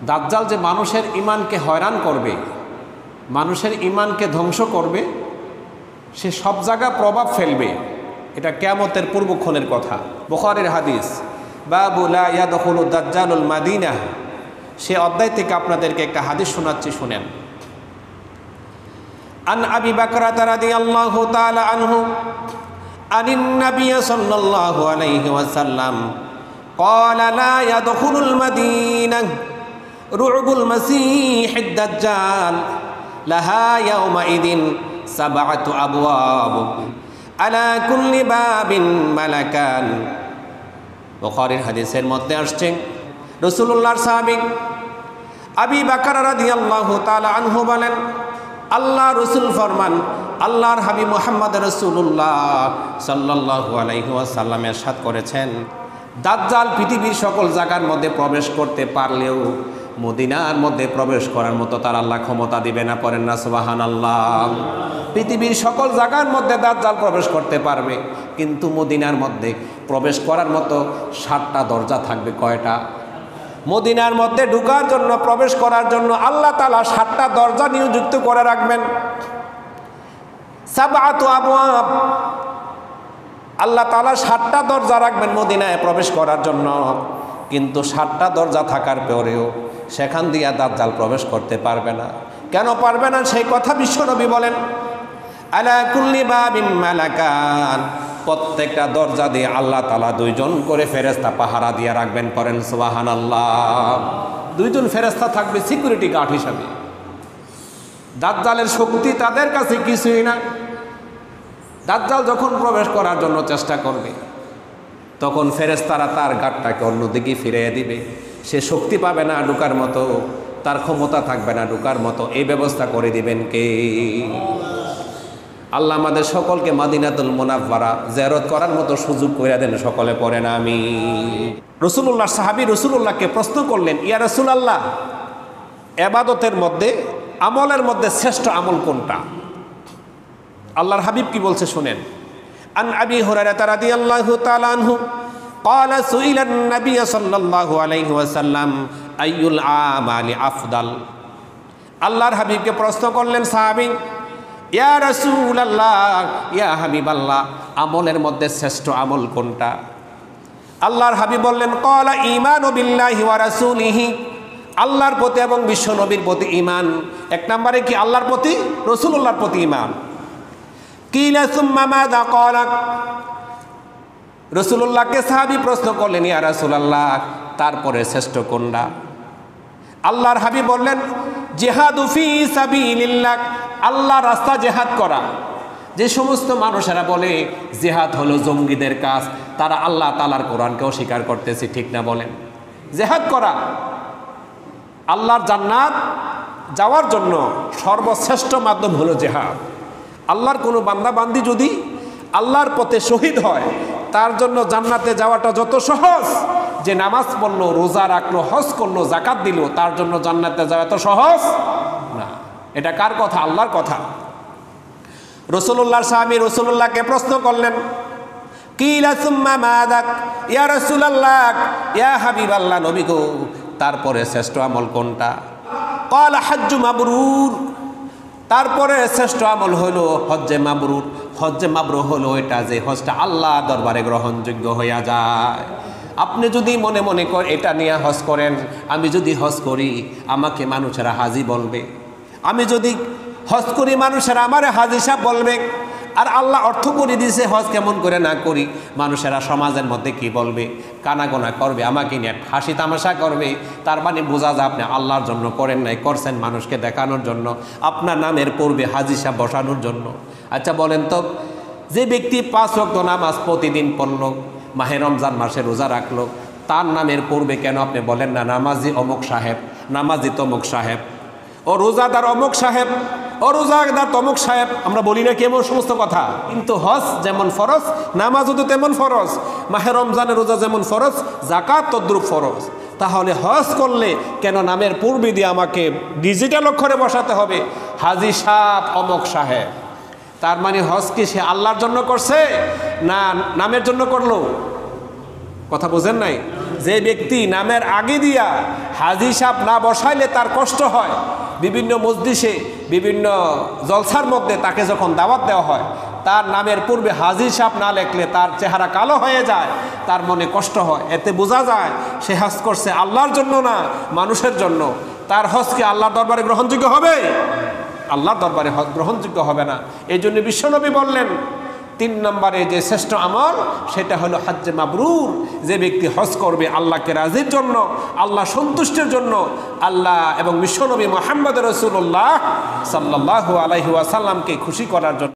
দাজ্জাল যে মানুষের ঈমানকে হয়রান করবে, মানুষের ঈমানকে ধ্বংস করবে, সে সব জায়গায় প্রভাব ফেলবে, এটা কিয়ামতের পূর্বক্ষণের কথা। বুখারীর হাদিস, বাবু লা ইয়াদখুলু দাজ্জালুল মাদিনাহ, সে অধ্যায় থেকে আপনাদেরকে একটা হাদিস শোনাচ্ছি, শুনেন। আন আবি বকরতা রাদিয়াল্লাহু তাআলা আনহু আনিন নবী সাল্লাল্লাহু আলাইহি ওয়াসাল্লাম قال لا يدخل المدينة رعب المسيح الدجال لها يومئذ 7 أبواب على كل باب ملكان। বুখারীর হাদিসের মধ্যে আসছে রাসূলুল্লাহর সাহাবী আবি বকর রাদিয়াল্লাহু তাআলা আনহু বলেন, আল্লাহ রসুল ফরমান, আল্লাহর হাবিব মুহাম্মদ রাসূলুল্লাহ সাল্লাল্লাহু আলাইহি ওয়াসাল্লাম ইরশাদ করেছেন, দাজ্জাল পৃথিবীর সকল জায়গার মধ্যে প্রবেশ করতে পারলেও মদিনার মধ্যে প্রবেশ করার মতো তার আল্লাহ ক্ষমতা দিবে না। পড়েন না সুবহানাল্লাহ। পৃথিবীর সকল জায়গার মধ্যে দাজ্জাল প্রবেশ করতে পারবে, কিন্তু মদিনার মধ্যে প্রবেশ করার মতো 7টা দরজা থাকবে। কয়টা? মদিনার মধ্যে ঢোকার জন্য, প্রবেশ করার জন্য আল্লাহ তাআলা 7টা দরজা নিযুক্ত করে রাখবেন। 7 আবওয়াব, আল্লাহ তাআলা 7টা দরজা রাখবেন মদিনায় প্রবেশ করার জন্য, কিন্তু 7টা দরজা থাকার পরেও সেখান দিয়ে দাজ্জাল প্রবেশ করতে পারবে না। কেন পারবে না সেই কথা বিশ্বনবী বলেন, আলা কুল্লি বাবিন মালাকান, প্রত্যেকটা দরজা দিয়ে আল্লাহ তাআলা 2 জন করে ফেরেশতা পাহারা দিয়ে রাখবেন। পড়েন সুবহানাল্লাহ। 2 জন ফেরেশতা থাকবে সিকিউরিটি গার্ড হিসাবে। দাজ্জালের শক্তি তাদের কাছে কিছুই না। দাজ্জাল যখন প্রবেশ করার জন্য চেষ্টা করবে, তখন ফেরেশতারা তার গাড়টাকে অন্যদিকে ফিরিয়ে দিবে। সে শক্তি পাবে না ঢোকার মতো, তার ক্ষমতা থাকবে না ঢোকার মতো। এই ব্যবস্থা করে দিবেন কে? আল্লাহ আমাদের সকলকে মাদিনাতুল মুনাওয়ারা জিয়ারত করার মতো সুযোগ করে দেন। সকলে পড়েন আমিন। রাসূলুল্লাহ সাহাবী রাসূলুল্লাহকে প্রশ্ন করলেন, ইয়া রাসূলুল্লাহ, ইবাদতের মধ্যে, আমলের মধ্যে শ্রেষ্ঠ আমল কোনটা? আল্লাহর হাবিব কি বলছে শুনেন। আন আবি হুরায়রা রাদিয়াল্লাহু তাআলা আনহু قال سئل النبي صلى الله عليه وسلم أي الأعمال أفضل। আল্লাহর হাবিবকে প্রশ্ন করলেন সাহাবী, ইয়া রাসূলুল্লাহ, ইয়া হাবিবাল্লাহ, আমলের মধ্যে শ্রেষ্ঠ আমল কোনটা? আল্লাহর হাবিব বললেন, ক্বালা ঈমানু বিল্লাহি ওয়া রাসূলিহি, আল্লাহর প্রতি এবং বিশ্ব নবীর প্রতি ঈমান। 1 নম্বরে কি? আল্লাহর প্রতি, রাসূলুল্লাহর প্রতি ঈমান। কিলা সুম্মা মাযা ক্বালা, রাসূলুল্লাহকে সাহাবী প্রশ্ন করলেন, ইয়া রাসূলুল্লাহ, তারপরে শ্রেষ্ঠ কোনটা? আল্লাহর হাবিব বললেন, জিহাদু ফি সাবিলিল্লাহ, আল্লাহর রাস্তা জিহাদ করা। যে সমস্ত মানুষেরা বলে জিহাদ হলো জঙ্গিদের কাজ, তারা আল্লাহ তাআলার কোরআনকে অস্বীকার করতেছে, ঠিক না? বলেন, জিহাদ করা আল্লাহর জান্নাত যাওয়ার জন্য সর্বশ্রেষ্ঠ মাধ্যম হলো জিহাদ। আল্লাহর কোনো বান্দা বান্দি যদি আল্লাহর পথে শহীদ হয়, তার জন্য জান্নাতে যাওয়াটা যত সহজ, যে নামাজ পড়লো, রোজা রাখলো, হজ করলো, যাকাত দিল, তার জন্য জান্নাতে যাওয়া এত সহজ না। এটা কার কথা? আল্লাহর কথা। রাসূলুল্লাহর সাহাবী রাসূলুল্লাহকে প্রশ্ন করলেন, কিলা সুম্মা মাযা, ইয়া রাসূলুল্লাহ, ইয়া হাবিবাল্লাহ, নবী গো, তারপরে শ্রেষ্ঠ আমল কোনটা? ক্বালা হাজ্জু মাবরুর, তারপরে শ্রেষ্ঠ আমল হলো হজ্জে মাবরুর। হজ্জে মাবরুর হলো এটা যে হজটা আল্লাহ দরবারে গ্রহণযোগ্য হইয়া যায়। আপনি যদি মনে মনে এটা নিয়ে হজ করেন, আমি যদি হজ করি আমাকে মানুষেরা হাজি বলবে, আমি যদি হজ করি মানুষেরা আমারে হাজি সাহেব বলবে, আর আল্লাহ অর্থ করে দিয়েছে হজ কেমন করে না করি, মানুষেরা সমাজের মধ্যে কি বলবে? কানাগোনা করবে, আমাকে নিয়ে হাসি তামাশা করবে। তার মানে বোঝা যায় আপনি আল্লাহর জন্য করেন নাই, করছেন মানুষকে দেখানোর জন্য, আপনার নামের পূর্বে হাজি সাহেব বসানোর জন্য। আচ্ছা বলেন তো, যে ব্যক্তি 5 ওয়াক্ত নামাজ প্রতিদিন পড়ল, মাহে রমজান মাসে রোজা রাখলো, তার নামের পূর্বে কেন আপনি বলেন না নামাজি অমুক সাহেব, নামাজি তমুক সাহেব, ও রোজাদার অমুক সাহেব, ও রোজাদার তমুক সাহেব? আমরা বলি না কেমন সমস্ত কথা। কিন্তু হজ যেমন ফরজ, নামাজও তো তেমন ফরজ। মাহে রমজানের রোজা যেমন ফরজ, যাকাত তদ্রুপ ফরজ। তাহলে হজ করলে কেন নামের পূর্বে দিয়ে আমাকে ডিজিটাল অক্ষরে বসাতে হবে হাজি সাহেব অমুক সাহেব? তার মানে হজ কি সে আল্লাহর জন্য করছে না নামের জন্য করলো? কথা বোঝেন নাই? যে ব্যক্তি নামের আগে দিয়া হাজি সাহেব না বসাইলে তার কষ্ট হয়, বিভিন্ন মজলিসে বিভিন্ন জলসার মধ্যে তাকে যখন দাওয়াত দেওয়া হয়, তার নামের পূর্বে হাজি সাহেব না লেখলে তার চেহারা কালো হয়ে যায়, তার মনে কষ্ট হয়। এতে বোঝা যায় সে হজ করছে আল্লাহর জন্য না মানুষের জন্য। তার হজ কি আল্লাহর দরবারে গ্রহণযোগ্য হবে? আল্লাহর দরবারে হজ গ্রহণযোগ্য হবে না। এই জন্য বিশ্বনবী বললেন 3 নম্বরে যে শ্রেষ্ঠ আমল সেটা হলো হজ্জে মাবরুর। যে ব্যক্তি হজ করবে আল্লাহকে রাজির জন্য, আল্লাহ সন্তুষ্টির জন্য, আল্লাহ এবং বিশ্বনবী মুহাম্মদ রাসূলুল্লাহ সাল্লাল্লাহু আলাইহি ওয়াসাল্লামকে খুশি করার জন্য।